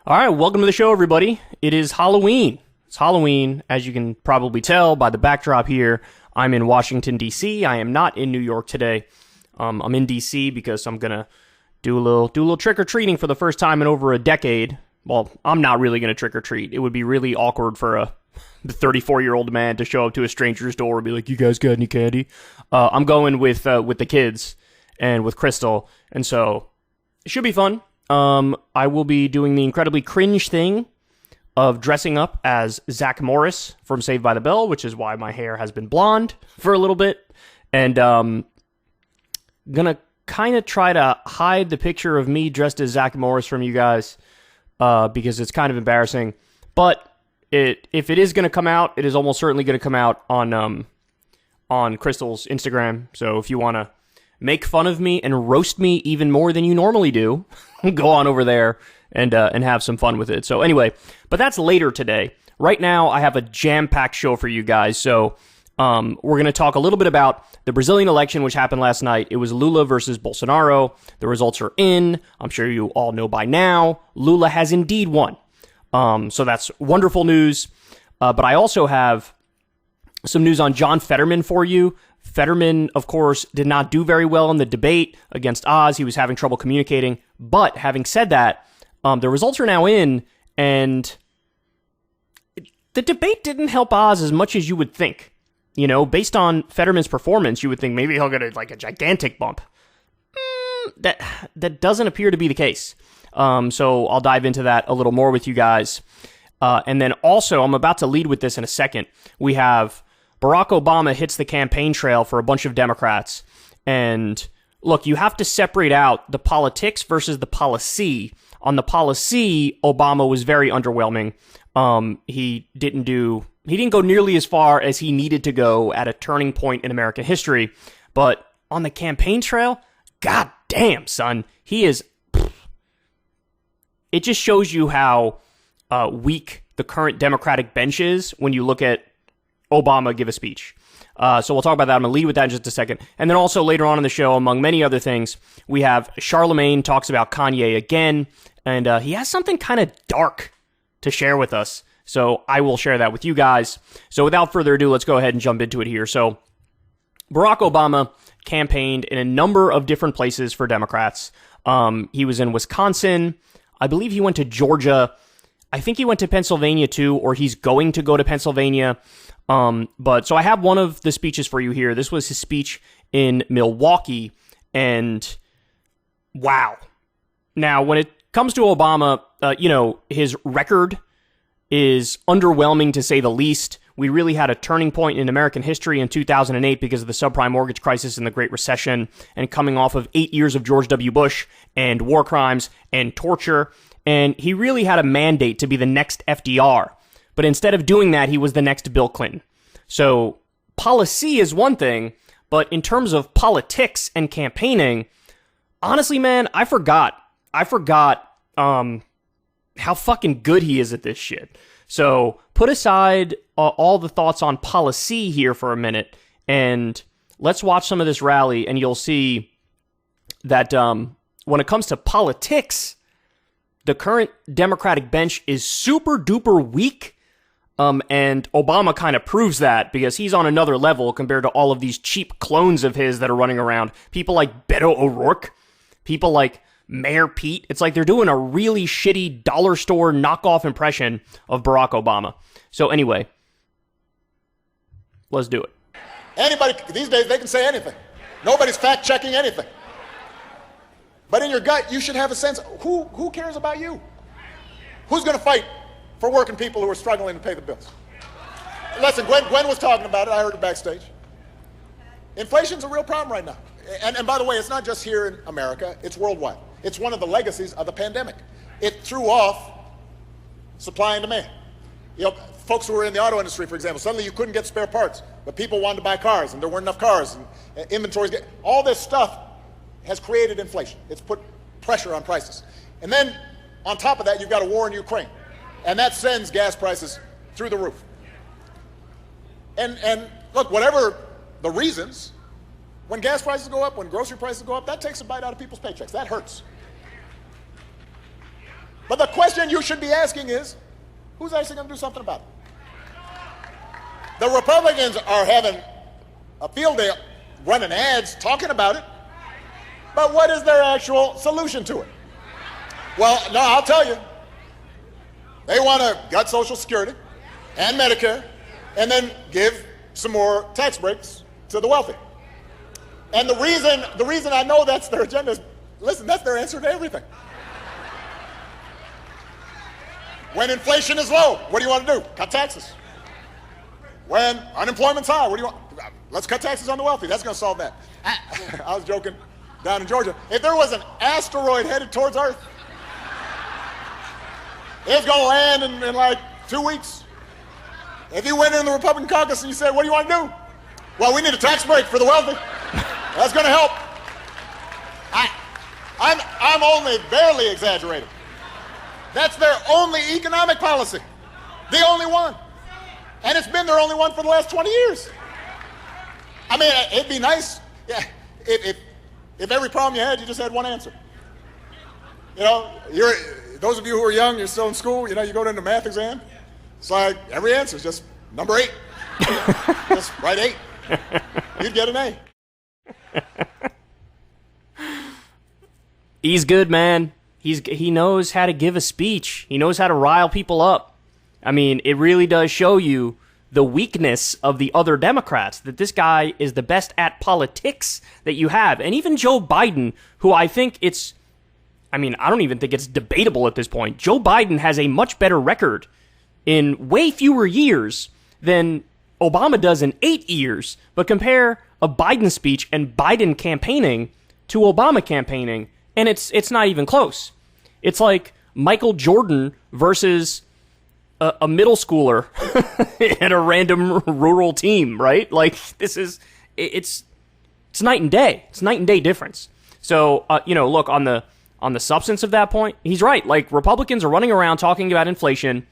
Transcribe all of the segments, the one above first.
All right, welcome to the show, everybody. It is Halloween. It's Halloween, as you can probably tell by the backdrop here. I'm in Washington, D.C. I am not in New York today. I'm in D.C. because I'm going to do a little trick-or-treating for the first time in over a decade. Well, I'm not really going to trick-or-treat. It would be really awkward for a 34-year-old man to show up to a stranger's door and be like, "You guys got any candy?" I'm going with the kids and with Crystal, and so it should be fun. I will be doing the incredibly cringe thing of dressing up as Zach Morris from Saved by the Bell, which is why my hair has been blonde for a little bit, and gonna kind of try to hide the picture of me dressed as Zach Morris from you guys, because it's kind of embarrassing. But if it is gonna come out, it is almost certainly gonna come out on Crystal's Instagram. So if you wanna make fun of me and roast me even more than you normally do, go on over there and have some fun with it. So anyway, but that's later today. Right now, I have a jam-packed show for you guys. So we're going to talk a little bit about the Brazilian election, which happened last night. It was Lula versus Bolsonaro. The results are in. I'm sure you all know by now. Lula has indeed won. So that's wonderful news. But I also have some news on John Fetterman for you. Fetterman, of course, did not do very well in the debate against Oz. He was having trouble communicating. But having said that, the results are now in, and the debate didn't help Oz as much as you would think. You know, based on Fetterman's performance, you would think maybe he'll get a gigantic bump. That doesn't appear to be the case. So I'll dive into that a little more with you guys. And then also, I'm about to lead with this in a second. We have Barack Obama hits the campaign trail for a bunch of Democrats. And look, you have to separate out the politics versus the policy. On the policy, Obama was very underwhelming. He didn't go nearly as far as he needed to go at a turning point in American history. But on the campaign trail, god damn, son, he is. It just shows you how weak the current Democratic bench is when you look at Obama give a speech. So we'll talk about that. I'm going to lead with that in just a second. And then also later on in the show, among many other things, we have Charlemagne talks about Kanye again, and he has something kind of dark to share with us. So I will share that with you guys. So without further ado, let's go ahead and jump into it here. So Barack Obama campaigned in a number of different places for Democrats. He was in Wisconsin. I believe he went to Georgia. I think he went to Pennsylvania too, or he's going to go to Pennsylvania. But so I have one of the speeches for you here. This was his speech in Milwaukee, and wow. Now, when it comes to Obama, his record is underwhelming to say the least. We really had a turning point in American history in 2008 because of the subprime mortgage crisis and the Great Recession, and coming off of 8 years of George W. Bush and war crimes and torture. And he really had a mandate to be the next FDR. But instead of doing that, he was the next Bill Clinton. So policy is one thing, but in terms of politics and campaigning, honestly, man, I forgot how fucking good he is at this shit. So put aside all the thoughts on policy here for a minute, and let's watch some of this rally, and you'll see that when it comes to politics, the current Democratic bench is super duper weak. And Obama kind of proves that because he's on another level compared to all of these cheap clones of his that are running around. People like Beto O'Rourke, people like Mayor Pete. It's like they're doing a really shitty dollar store knockoff impression of Barack Obama. So anyway, let's do it. Anybody, these days, they can say anything. Nobody's fact-checking anything. But in your gut, you should have a sense, who cares about you? Who's going to fight for working people who are struggling to pay the bills? Listen, Gwen was talking about it. I heard it backstage. Inflation's a real problem right now. And by the way, it's not just here in America. It's worldwide. It's one of the legacies of the pandemic. It threw off supply and demand. You know, folks who were in the auto industry, for example, suddenly you couldn't get spare parts, but people wanted to buy cars, and there weren't enough cars, and inventories. All this stuff has created inflation. It's put pressure on prices. And then, on top of that, you've got a war in Ukraine. And that sends gas prices through the roof. And look, whatever the reasons, when gas prices go up, when grocery prices go up, that takes a bite out of people's paychecks. That hurts. But the question you should be asking is, who's actually going to do something about it? The Republicans are having a field day running ads talking about it, but what is their actual solution to it? Well, no, I'll tell you. They want to gut Social Security and Medicare and then give some more tax breaks to the wealthy. And the reason I know that's their agenda is, listen, that's their answer to everything. When inflation is low, what do you want to do? Cut taxes. When unemployment's high, what do you want? Let's cut taxes on the wealthy. That's going to solve that. I was joking down in Georgia. If there was an asteroid headed towards Earth, it's going to land in like 2 weeks. If you went in the Republican caucus and you said, what do you want to do? Well, we need a tax break for the wealthy. That's going to help. I'm only barely exaggerating. That's their only economic policy. The only one. And it's been their only one for the last 20 years. I mean, it'd be nice, yeah, if every problem you had, you just had one answer. You know, those of you who are young, you're still in school, you know, you go to the math exam. It's like every answer is just number 8. Just write 8. You'd get an A. He's good, man. He knows how to give a speech. He knows how to rile people up. I mean, it really does show you the weakness of the other Democrats, that this guy is the best at politics that you have. And even Joe Biden, who I don't even think it's debatable at this point. Joe Biden has a much better record in way fewer years than Obama does in 8 years. But compare a Biden speech and Biden campaigning to Obama campaigning, and it's not even close. It's like Michael Jordan versus a middle schooler at a random rural team, right? Like, it's night and day. It's night and day difference. So, look, on the substance of that point, he's right. Like, Republicans are running around talking about inflation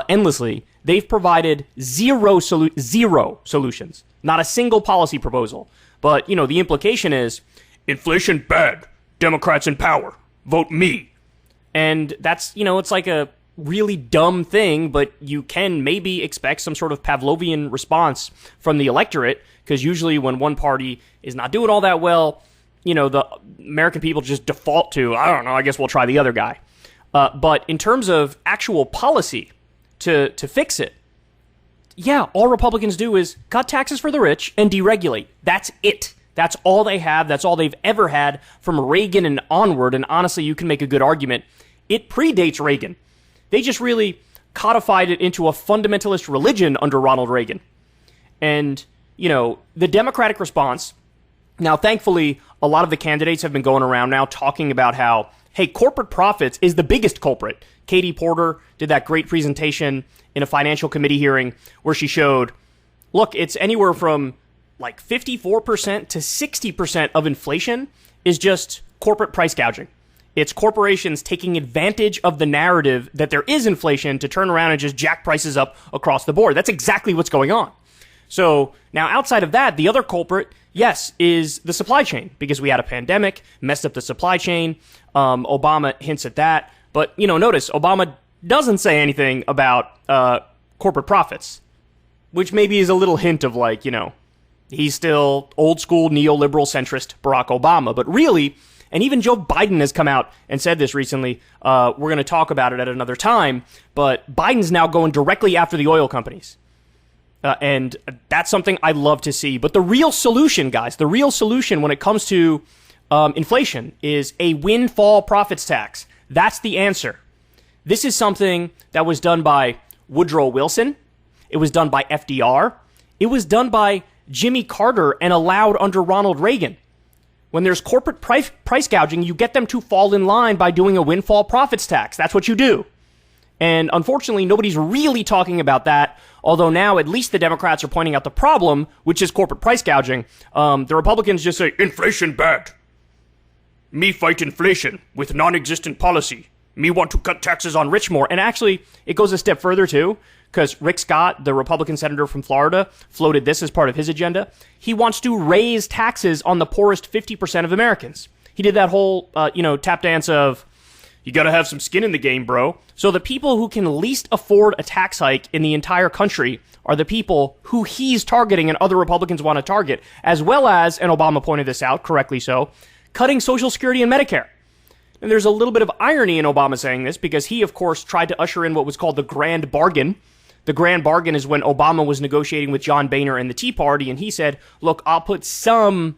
endlessly. They've provided zero solutions, not a single policy proposal. But, the implication is, inflation bad, Democrats in power, vote me. And that's, it's like a really dumb thing, but you can maybe expect some sort of Pavlovian response from the electorate, because usually when one party is not doing all that well, the American people just default to, I don't know, I guess we'll try the other guy. But in terms of actual policy to fix it, yeah, all Republicans do is cut taxes for the rich and deregulate. That's it. That's all they have. That's all they've ever had from Reagan and onward. And honestly, you can make a good argument. It predates Reagan. They just really codified it into a fundamentalist religion under Ronald Reagan. And, the Democratic response, now, thankfully, a lot of the candidates have been going around now talking about how, hey, corporate profits is the biggest culprit. Katie Porter did that great presentation in a financial committee hearing where she showed, look, it's anywhere from like 54% to 60% of inflation is just corporate price gouging. It's corporations taking advantage of the narrative that there is inflation to turn around and just jack prices up across the board. That's exactly what's going on. So now outside of that, the other culprit, yes, is the supply chain, because we had a pandemic, messed up the supply chain. Obama hints at that. But, notice Obama doesn't say anything about corporate profits, which maybe is a little hint of like, he's still old school neoliberal centrist Barack Obama. But really, and even Joe Biden has come out and said this recently, we're going to talk about it at another time, but Biden's now going directly after the oil companies. And that's something I love to see. But the real solution, guys, the real solution when it comes to inflation is a windfall profits tax. That's the answer. This is something that was done by Woodrow Wilson. It was done by FDR. It was done by Jimmy Carter and allowed under Ronald Reagan. When there's corporate price gouging, you get them to fall in line by doing a windfall profits tax. That's what you do. And unfortunately, nobody's really talking about that, although now at least the Democrats are pointing out the problem, which is corporate price gouging. The Republicans just say, inflation bad. Me fight inflation with non-existent policy. Me want to cut taxes on rich more. And actually, it goes a step further, too, because Rick Scott, the Republican senator from Florida, floated this as part of his agenda. He wants to raise taxes on the poorest 50% of Americans. He did that whole, tap dance of, You gotta have some skin in the game, bro. So the people who can least afford a tax hike in the entire country are the people who he's targeting and other Republicans want to target, as well as, and Obama pointed this out, correctly so, cutting Social Security and Medicare. And there's a little bit of irony in Obama saying this, because he, of course, tried to usher in what was called the Grand Bargain. The Grand Bargain is when Obama was negotiating with John Boehner and the Tea Party, and he said, look, I'll put some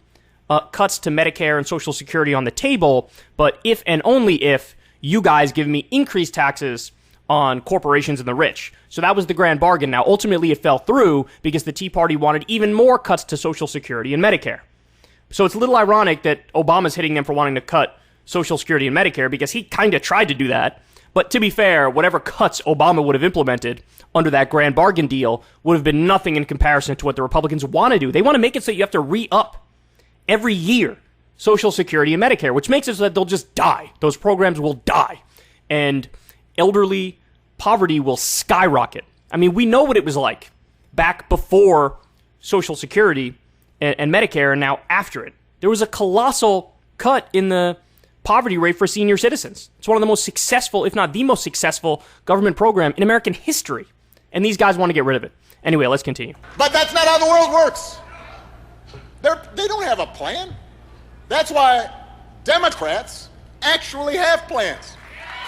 cuts to Medicare and Social Security on the table, but if and only if you guys give me increased taxes on corporations and the rich. So that was the grand bargain. Now, ultimately, it fell through because the Tea Party wanted even more cuts to Social Security and Medicare. So it's a little ironic that Obama's hitting them for wanting to cut Social Security and Medicare, because he kind of tried to do that. But to be fair, whatever cuts Obama would have implemented under that grand bargain deal would have been nothing in comparison to what the Republicans want to do. They want to make it so you have to re-up every year Social Security and Medicare, which makes it so that they'll just die. Those programs will die. And elderly poverty will skyrocket. I mean, we know what it was like back before Social Security and Medicare, and now after it. There was a colossal cut in the poverty rate for senior citizens. It's one of the most successful, if not the most successful, government program in American history. And these guys want to get rid of it. Anyway, let's continue. But that's not how the world works. They don't have a plan. That's why Democrats actually have plans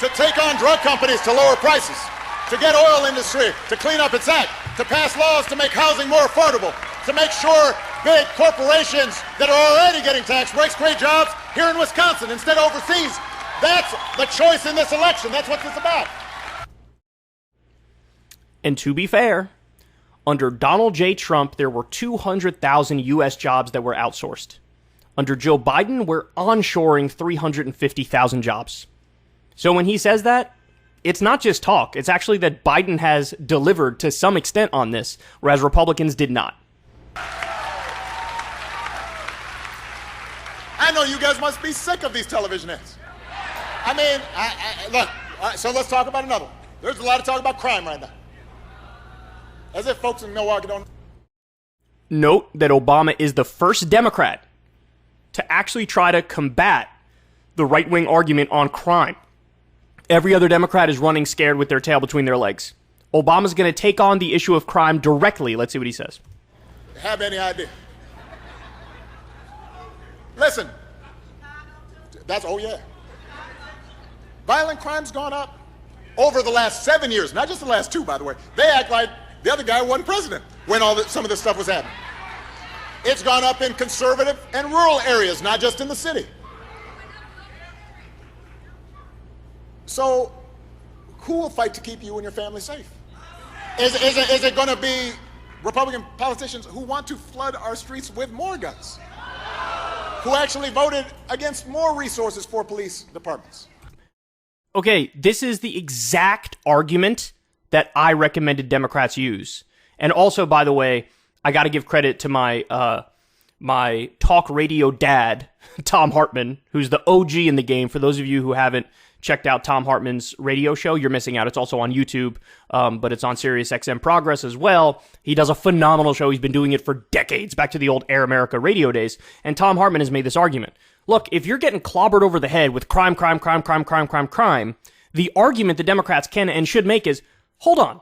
to take on drug companies to lower prices, to get oil industry to clean up its act, to pass laws to make housing more affordable, to make sure big corporations that are already getting tax breaks create jobs here in Wisconsin instead of overseas. That's the choice in this election. That's what it's about. And to be fair, under Donald J. Trump, there were 200,000 U.S. jobs that were outsourced. Under Joe Biden, we're onshoring 350,000 jobs. So when he says that, it's not just talk. It's actually that Biden has delivered to some extent on this, whereas Republicans did not. I know you guys must be sick of these television ads. I mean, look, so let's talk about another one. There's a lot of talk about crime right now. As if folks in Milwaukee don't. Note that Obama is the first Democrat to actually try to combat the right-wing argument on crime. Every other Democrat is running scared with their tail between their legs. Obama's going to take on the issue of crime directly. Let's see what he says. Have any idea? Listen, oh yeah. Violent crime's gone up over the last 7 years, not just the last 2, by the way. They act like the other guy wasn't president when some of this stuff was happening. It's gone up in conservative and rural areas, not just in the city. So, who will fight to keep you and your family safe? Is it going to be Republican politicians who want to flood our streets with more guns? Who actually voted against more resources for police departments? Okay, this is the exact argument that I recommended Democrats use. And also, by the way, I got to give credit to my talk radio dad, Tom Hartman, who's the OG in the game. For those of you who haven't checked out Tom Hartman's radio show, you're missing out. It's also on YouTube, but it's on Sirius XM Progress as well. He does a phenomenal show. He's been doing it for decades, back to the old Air America radio days. And Tom Hartman has made this argument. Look, if you're getting clobbered over the head with crime, the argument the Democrats can and should make is, hold on,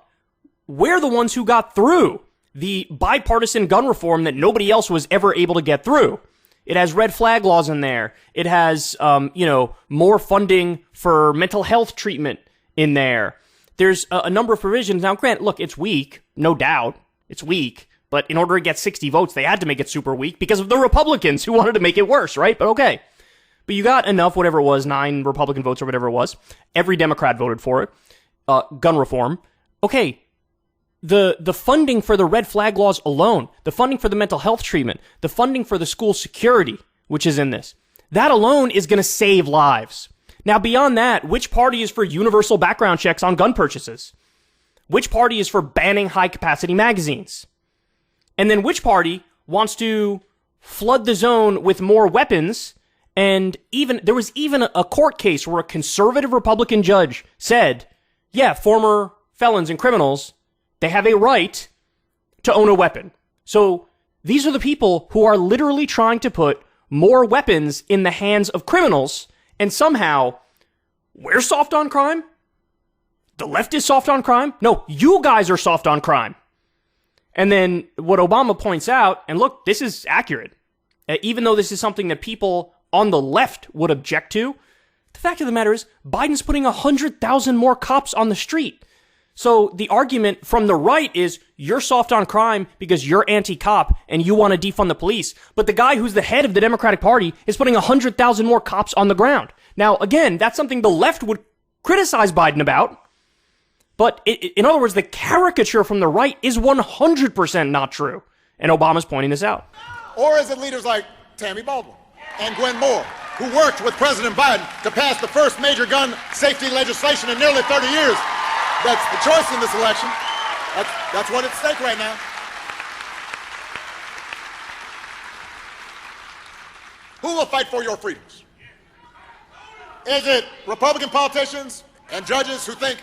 we're the ones who got through the bipartisan gun reform that nobody else was ever able to get through. It has red flag laws in there. It has, more funding for mental health treatment in there. There's a number of provisions. Now, Grant, look, it's weak. No doubt. It's weak. But in order to get 60 votes, they had to make it super weak because of the Republicans who wanted to make it worse, right? But okay. But you got enough, whatever it was, 9 Republican votes or whatever it was. Every Democrat voted for it. Gun reform. Okay. The funding for the red flag laws alone, the funding for the mental health treatment, the funding for the school security, which is in this, that alone is going to save lives. Now, beyond that, which party is for universal background checks on gun purchases? Which party is for banning high-capacity magazines? And then which party wants to flood the zone with more weapons? And there was even a court case where a conservative Republican judge said, yeah, former felons and criminals, they have a right to own a weapon. So these are the people who are literally trying to put more weapons in the hands of criminals, and somehow we're soft on crime? The left is soft on crime? No, you guys are soft on crime. And then what Obama points out, and look, this is accurate, even though this is something that people on the left would object to, the fact of the matter is Biden's putting 100,000 more cops on the street. So the argument from the right is you're soft on crime because you're anti-cop and you want to defund the police. But the guy who's the head of the Democratic Party is putting 100,000 more cops on the ground. Now, again, that's something the left would criticize Biden about. But in other words, the caricature from the right is 100% not true. And Obama's pointing this out. Or is it leaders like Tammy Baldwin and Gwen Moore, who worked with President Biden to pass the first major gun safety legislation in nearly 30 years? That's the choice in this election. That's what's at stake right now. Who will fight for your freedoms? Is it Republican politicians and judges who think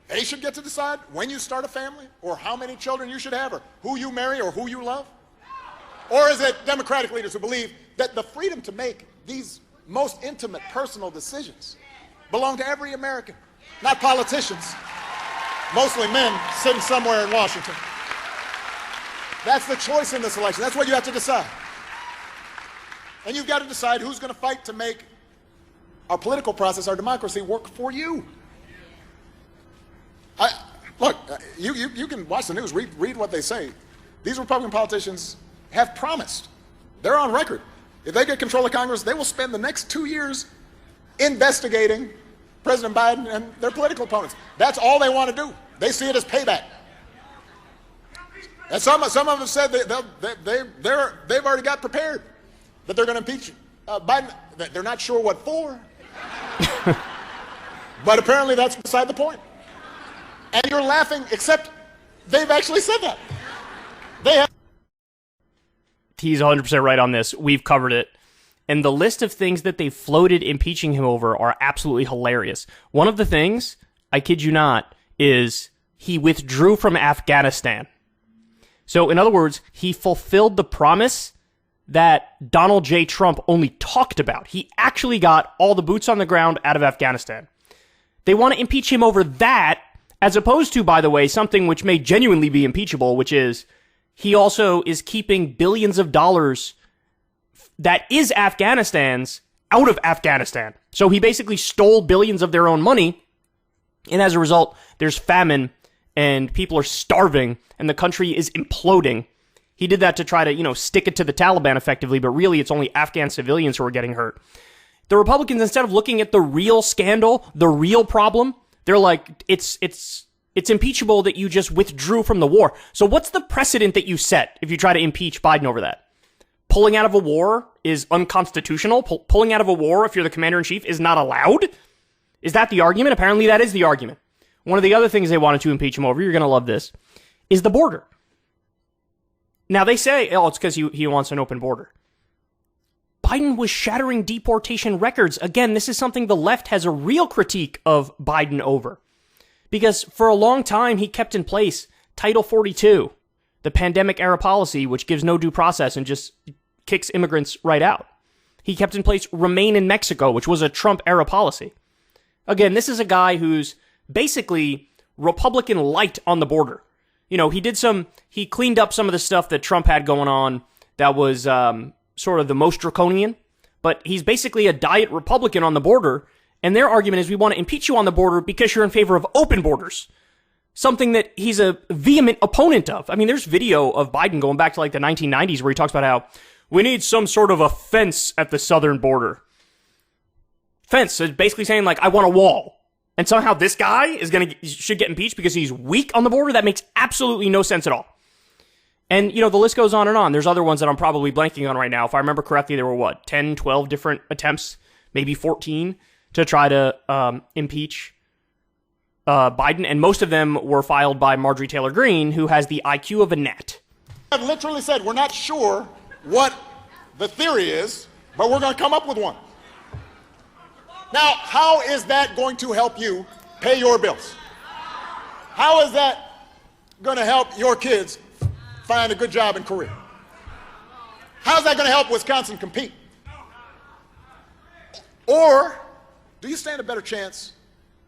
they should get to decide when you start a family, or how many children you should have, or who you marry, or who you love? Or is it Democratic leaders who believe that the freedom to make these most intimate personal decisions belong to every American, not politicians, mostly men sitting somewhere in Washington? That's the choice in this election. That's what you have to decide. And you've got to decide who's going to fight to make our political process, our democracy, work for you. Look, you can watch the news, read what they say. These Republican politicians have promised, they're on record, if they get control of Congress, they will spend the next 2 years investigating President Biden and their political opponents. That's all they want to do. They see it as payback. And some of them said they've already got prepared that they're going to impeach Biden. They're not sure what for, but apparently that's beside the point. And you're laughing, except they've actually said that. He's 100% right on this. We've covered it. And the list of things that they floated impeaching him over are absolutely hilarious. One of the things, I kid you not, is he withdrew from Afghanistan. So, in other words, he fulfilled the promise that Donald J. Trump only talked about. He actually got all the boots on the ground out of Afghanistan. They want to impeach him over that, as opposed to, by the way, something which may genuinely be impeachable, which is he also is keeping billions of dollars that is Afghanistan's out of Afghanistan. So he basically stole billions of their own money, and as a result, there's famine, and people are starving, and the country is imploding. He did that to try to, stick it to the Taliban effectively, but really it's only Afghan civilians who are getting hurt. The Republicans, instead of looking at the real scandal, the real problem, they're like, it's impeachable that you just withdrew from the war. So what's the precedent that you set if you try to impeach Biden over that? Pulling out of a war is unconstitutional. Pulling out of a war, if you're the commander-in-chief, is not allowed? Is that the argument? Apparently that is the argument. One of the other things they wanted to impeach him over, you're going to love this, is the border. Now they say, it's because he wants an open border. Biden was shattering deportation records. Again, this is something the left has a real critique of Biden over. Because for a long time, he kept in place Title 42, the pandemic-era policy, which gives no due process and just kicks immigrants right out. He kept in place Remain in Mexico, which was a Trump-era policy. Again, this is a guy who's basically Republican light on the border. He cleaned up some of the stuff that Trump had going on that was sort of the most draconian, but he's basically a diet Republican on the border, and their argument is we want to impeach you on the border because you're in favor of open borders. Something that he's a vehement opponent of. I mean, there's video of Biden going back to like the 1990s where he talks about how we need some sort of a fence at the southern border. Fence is basically saying like, I want a wall. And somehow this guy should get impeached because he's weak on the border? That makes absolutely no sense at all. And, the list goes on and on. There's other ones that I'm probably blanking on right now. If I remember correctly, there were 10, 12 different attempts, maybe 14, to try to impeach Biden, and most of them were filed by Marjorie Taylor Greene, who has the IQ of a gnat. I've literally said we're not sure what the theory is, but we're going to come up with one. Now, how is that going to help you pay your bills? How is that going to help your kids find a good job and career? How's that going to help Wisconsin compete? Or do you stand a better chance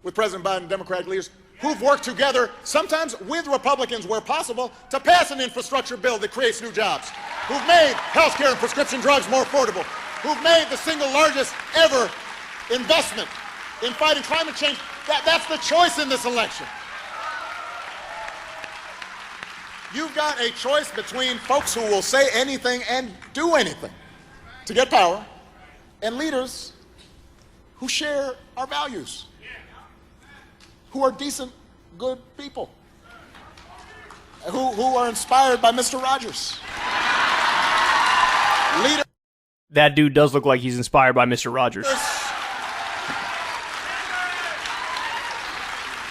with President Biden and Democratic leaders who've worked together, sometimes with Republicans where possible, to pass an infrastructure bill that creates new jobs, who've made health care and prescription drugs more affordable, who've made the single largest ever investment in fighting climate change? That's the choice in this election. You've got a choice between folks who will say anything and do anything to get power, and leaders who share our values, who are decent, good people, who are inspired by Mr. Rogers. That dude does look like he's inspired by Mr. Rogers.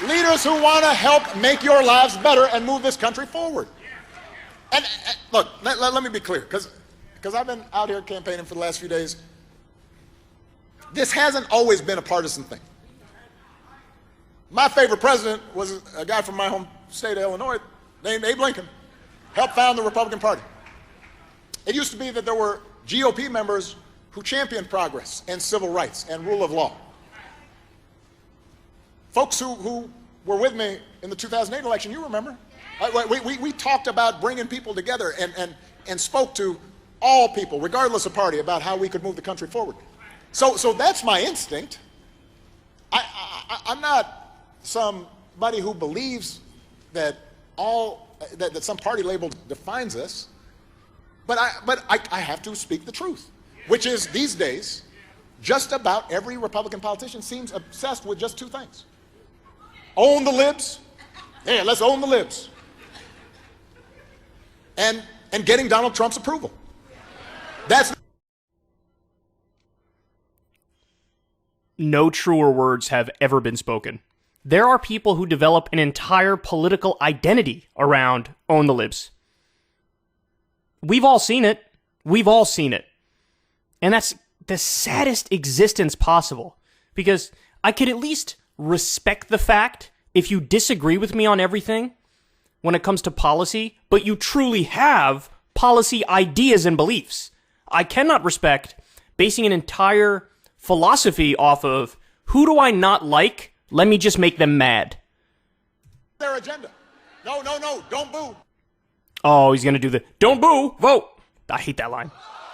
Leaders who want to help make your lives better and move this country forward. And look, let me be clear, because I've been out here campaigning for the last few days. This hasn't always been a partisan thing. My favorite president was a guy from my home state of Illinois named Abe Lincoln, helped found the Republican Party. It used to be that there were GOP members who championed progress and civil rights and rule of law. Folks who were with me in the 2008 election, you remember, we talked about bringing people together and spoke to all people, regardless of party, about how we could move the country forward. So that's my instinct. I'm not somebody who believes that that some party label defines us, but I have to speak the truth, which is these days, just about every Republican politician seems obsessed with just two things: own the libs, yeah, let's own the libs, and getting Donald Trump's approval. That's no truer words have ever been spoken. There are people who develop an entire political identity around own the libs. We've all seen it. We've all seen it. And that's the saddest existence possible, because I could at least respect the fact if you disagree with me on everything when it comes to policy, but you truly have policy ideas and beliefs. I cannot respect basing an entire philosophy off of who do I not like? Let me just make them mad. their agenda. No, don't boo. Oh, he's gonna do the don't boo, vote. I hate that line.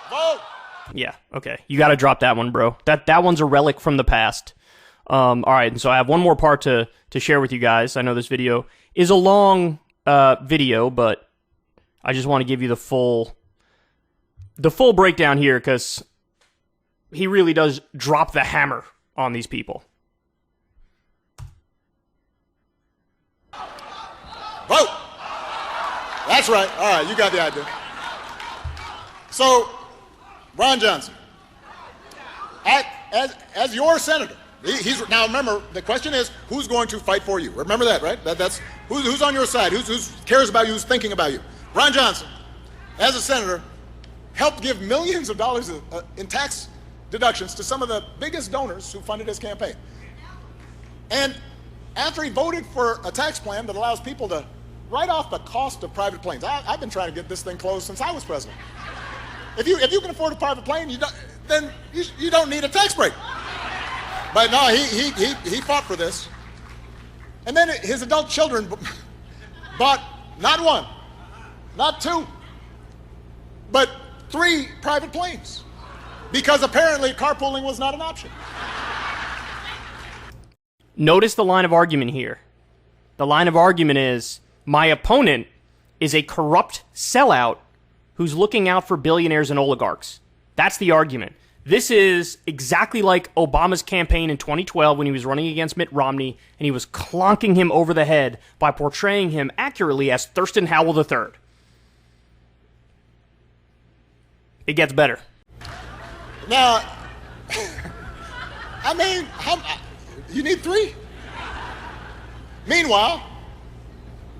Vote. Yeah, okay. You gotta drop that one, bro. That one's a relic from the past. All right, and so I have one more part to share with you guys. I know this video is a long video, but I just want to give you the full breakdown here, because he really does drop the hammer on these people. Vote. That's right. All right, you got the idea. So, Ron Johnson, as your senator, he's now remember the question is who's going to fight for you. Remember that, right? That's who's on your side, who cares about you, who's thinking about you. Ron Johnson, as a senator, helped give millions of dollars in tax deductions to some of the biggest donors who funded his campaign. And after he voted for a tax plan that allows people to write off the cost of private planes, I've been trying to get this thing closed since I was president. If you can afford a private plane, then you don't need a tax break. But no, he fought for this. And then his adult children bought not one, not two, but 3 private planes, because apparently carpooling was not an option. Notice the line of argument here. The line of argument is, my opponent is a corrupt sellout who's looking out for billionaires and oligarchs. That's the argument. This is exactly like Obama's campaign in 2012 when he was running against Mitt Romney and he was clonking him over the head by portraying him accurately as Thurston Howell III. It gets better. Now, I mean, you need 3. Meanwhile,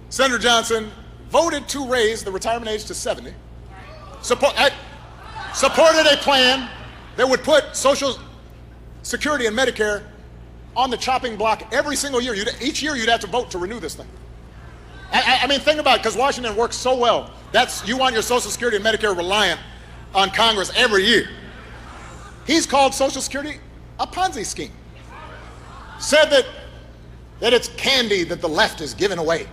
Senator Johnson voted to raise the retirement age to 70, supported a plan that would put Social Security and Medicare on the chopping block every single year. Each year you'd have to vote to renew this thing. I mean, think about it, because Washington works so well. You want your Social Security and Medicare reliant on Congress every year. He's called Social Security a Ponzi scheme. said that it's candy that the left is giving away.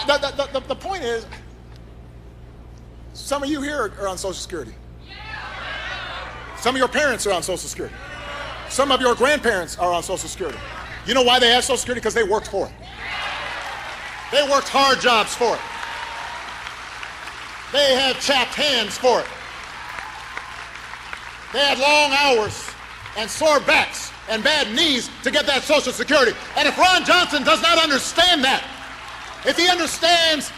The point is, some of you here are on Social Security. Some of your parents are on Social Security. Some of your grandparents are on Social Security. You know why they have Social Security? Because they worked for it. They worked hard jobs for it. They had chapped hands for it. They had long hours and sore backs and bad knees to get that Social Security. And if Ron Johnson does not understand that, if he understands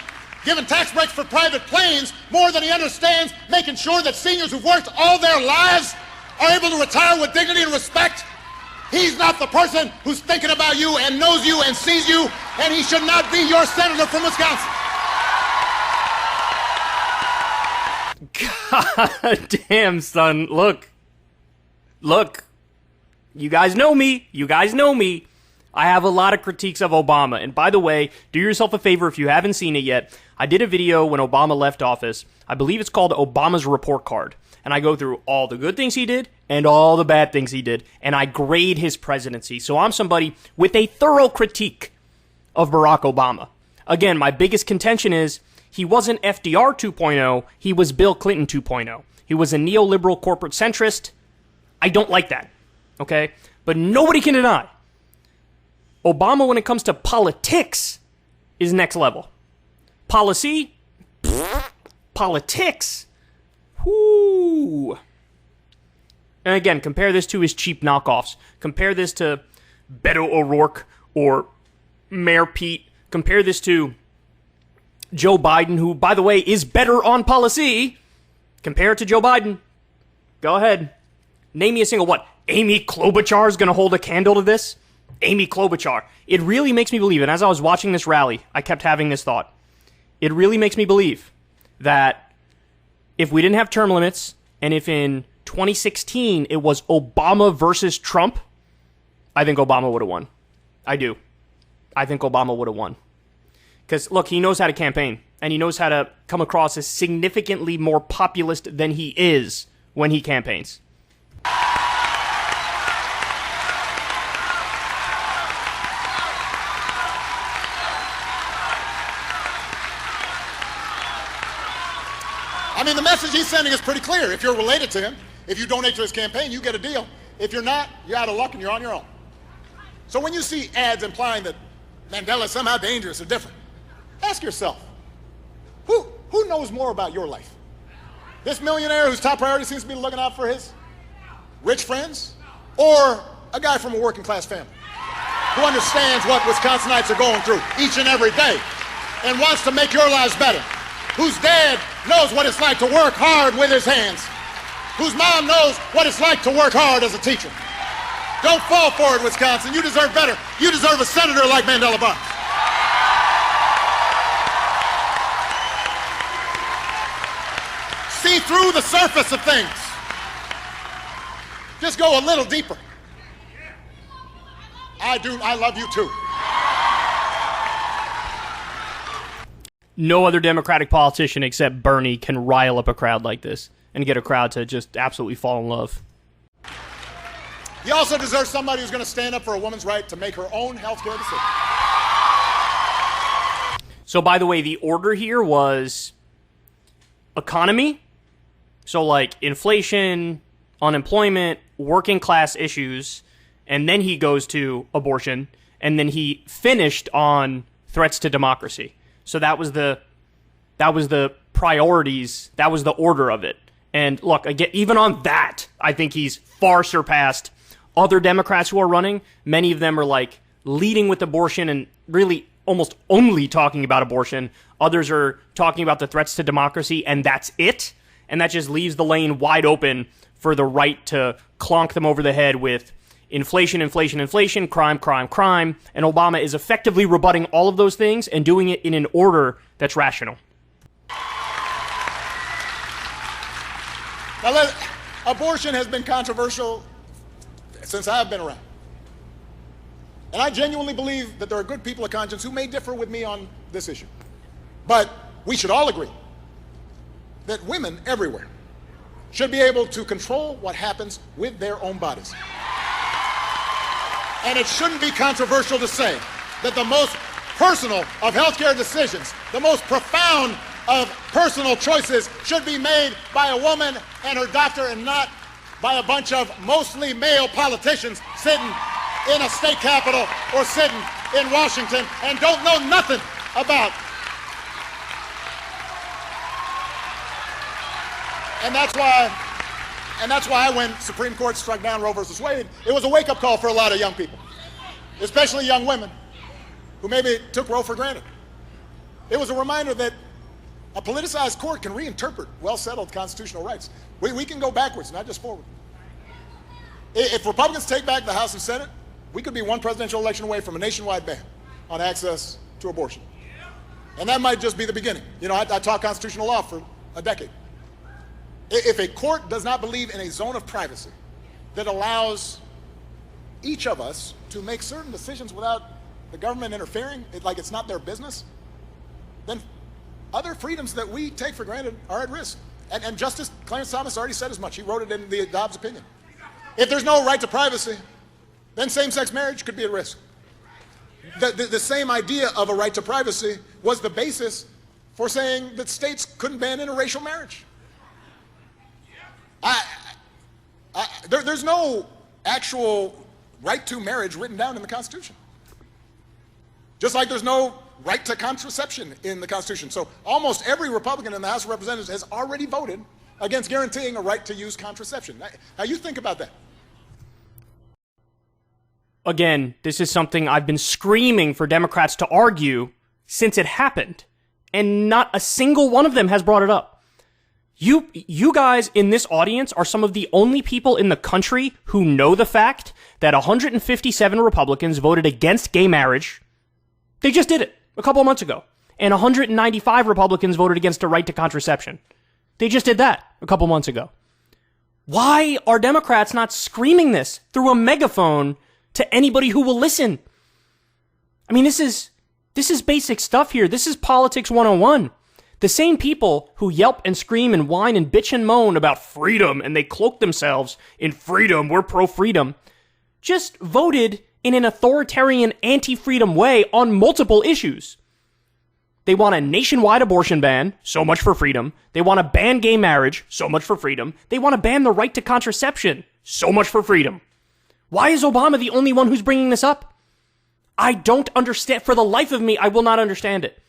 giving tax breaks for private planes more than he understands making sure that seniors who've worked all their lives are able to retire with dignity and respect, he's not the person who's thinking about you and knows you and sees you, and he should not be your senator from Wisconsin. God damn, son. Look. You guys know me. I have a lot of critiques of Obama. And by the way, do yourself a favor if you haven't seen it yet. I did a video when Obama left office. I believe it's called Obama's Report Card. And I go through all the good things he did and all the bad things he did. And I grade his presidency. So I'm somebody with a thorough critique of Barack Obama. Again, my biggest contention is he wasn't FDR 2.0. He was Bill Clinton 2.0. He was a neoliberal corporate centrist. I don't like that. Okay? But nobody can deny Obama, when it comes to politics, is next level. Policy? Politics? Whoo. And again, compare this to his cheap knockoffs. Compare this to Beto O'Rourke or Mayor Pete. Compare this to Joe Biden, who, by the way, is better on policy. Compare it to Joe Biden. Go ahead. Name me a single what? Amy Klobuchar is going to hold a candle to this? Amy Klobuchar. It really makes me believe, and as I was watching this rally, I kept having this thought. It really makes me believe that if we didn't have term limits, and if in 2016 it was Obama versus Trump, I think Obama would have won. I do. I think Obama would have won. Because, look, he knows how to campaign, and he knows how to come across as significantly more populist than he is when he campaigns. I mean, the message he's sending is pretty clear. If you're related to him, if you donate to his campaign, you get a deal. If you're not, you're out of luck and you're on your own. So when you see ads implying that Mandela is somehow dangerous or different, ask yourself, who knows more about your life? This millionaire whose top priority seems to be looking out for his rich friends, or a guy from a working class family who understands what Wisconsinites are going through each and every day and wants to make your lives better, whose dad knows what it's like to work hard with his hands, whose mom knows what it's like to work hard as a teacher. Don't fall for it, Wisconsin. You deserve better. You deserve a senator like Mandela Barnes. See through the surface of things. Just go a little deeper. I love you too. No other Democratic politician except Bernie can rile up a crowd like this and get a crowd to just absolutely fall in love. He also deserves somebody who's going to stand up for a woman's right to make her own health care decision. So, by the way, the order here was economy. So, like, inflation, unemployment, working class issues, and then he goes to abortion, and then he finished on threats to democracy. So that was the priorities, that was the order of it. And look, again, even on that, I think he's far surpassed other Democrats who are running. Many of them are like leading with abortion and really almost only talking about abortion. Others are talking about the threats to democracy, and that's it. And that just leaves the lane wide open for the right to clonk them over the head with inflation, crime. And Obama is effectively rebutting all of those things and doing it in an order that's rational. Now, abortion has been controversial since I've been around. And I genuinely believe that there are good people of conscience who may differ with me on this issue. But we should all agree that women everywhere should be able to control what happens with their own bodies. And it shouldn't be controversial to say that the most personal of healthcare decisions, the most profound of personal choices, should be made by a woman and her doctor and not by a bunch of mostly male politicians sitting in a state capitol or sitting in Washington and don't know nothing about. And that's why when Supreme Court struck down Roe versus Wade, it was a wake-up call for a lot of young people, especially young women who maybe took Roe for granted. It was a reminder that a politicized court can reinterpret well-settled constitutional rights. We can go backwards, not just forward. If Republicans take back the House and Senate, we could be one presidential election away from a nationwide ban on access to abortion. And that might just be the beginning. You know, I taught constitutional law for a decade. If a court does not believe in a zone of privacy that allows each of us to make certain decisions without the government interfering, like it's not their business, then other freedoms that we take for granted are at risk. And Justice Clarence Thomas already said as much. He wrote it in the Dobbs opinion. If there's no right to privacy, then same-sex marriage could be at risk. The same idea of a right to privacy was the basis for saying that states couldn't ban interracial marriage. There's no actual right to marriage written down in the Constitution. Just like there's no right to contraception in the Constitution. So almost every Republican in the House of Representatives has already voted against guaranteeing a right to use contraception. Now you think about that. Again, this is something I've been screaming for Democrats to argue since it happened, and not a single one of them has brought it up. You guys in this audience are some of the only people in the country who know the fact that 157 Republicans voted against gay marriage. They just did it a couple of months ago. And 195 Republicans voted against a right to contraception. They just did that a couple months ago. Why are Democrats not screaming this through a megaphone to anybody who will listen? I mean, this is basic stuff here. This is politics 101. The same people who yelp and scream and whine and bitch and moan about freedom, and they cloak themselves in freedom, we're pro-freedom, just voted in an authoritarian, anti-freedom way on multiple issues. They want a nationwide abortion ban, so much for freedom. They want to ban gay marriage, so much for freedom. They want to ban the right to contraception, so much for freedom. Why is Obama the only one who's bringing this up? I don't understand. For the life of me, I will not understand it.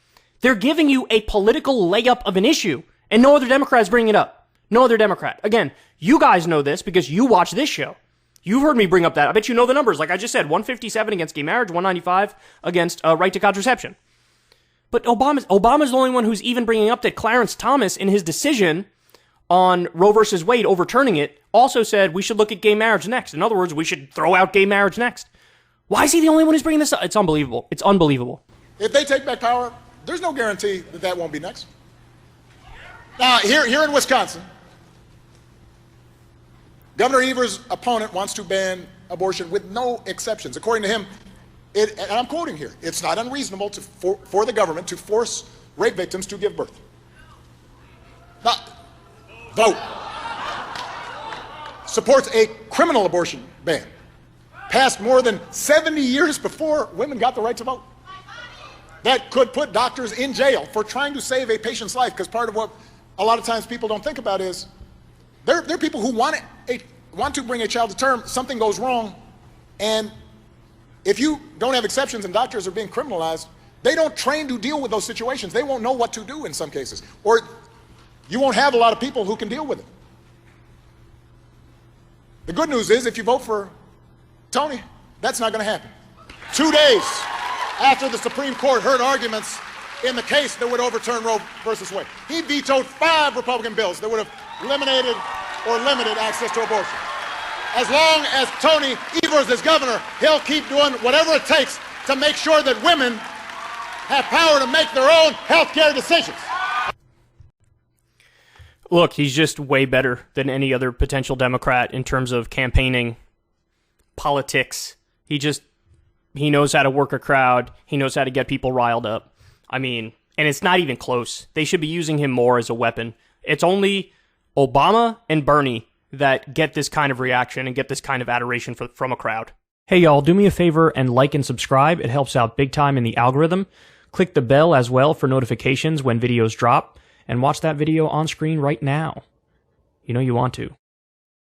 They're giving you a political layup of an issue, and no other Democrat is bringing it up. No other Democrat. Again, you guys know this because you watch this show. You've heard me bring up that. I bet you know the numbers. Like I just said, 157 against gay marriage, 195 against right to contraception. But Obama's the only one who's even bringing up that Clarence Thomas, in his decision on Roe versus Wade, overturning it, also said we should look at gay marriage next. In other words, we should throw out gay marriage next. Why is he the only one who's bringing this up? It's unbelievable. It's unbelievable. If they take back power, there's no guarantee that that won't be next. Now, here in Wisconsin, Governor Evers' opponent wants to ban abortion with no exceptions. According to him, and I'm quoting here, it's not unreasonable for the government to force rape victims to give birth. Now, vote. Supports a criminal abortion ban. Passed more than 70 years before women got the right to vote. That could put doctors in jail for trying to save a patient's life, because part of what a lot of times people don't think about is there are people who want to bring a child to term, something goes wrong, and if you don't have exceptions and doctors are being criminalized, they don't train to deal with those situations. They won't know what to do in some cases, or you won't have a lot of people who can deal with it. The good news is if you vote for Tony, that's not going to happen. 2 days after the Supreme Court heard arguments in the case that would overturn Roe versus Wade, he vetoed 5 Republican bills that would have eliminated or limited access to abortion. As long as Tony Evers is governor, he'll keep doing whatever it takes to make sure that women have power to make their own health care decisions. Look, he's just way better than any other potential Democrat in terms of campaigning, politics. He knows how to work a crowd. He knows how to get people riled up. I mean, and it's not even close. They should be using him more as a weapon. It's only Obama and Bernie that get this kind of reaction and get this kind of adoration from a crowd. Hey y'all, do me a favor and like and subscribe. It helps out big time in the algorithm. Click the bell as well for notifications when videos drop, and watch that video on screen right now. You know you want to.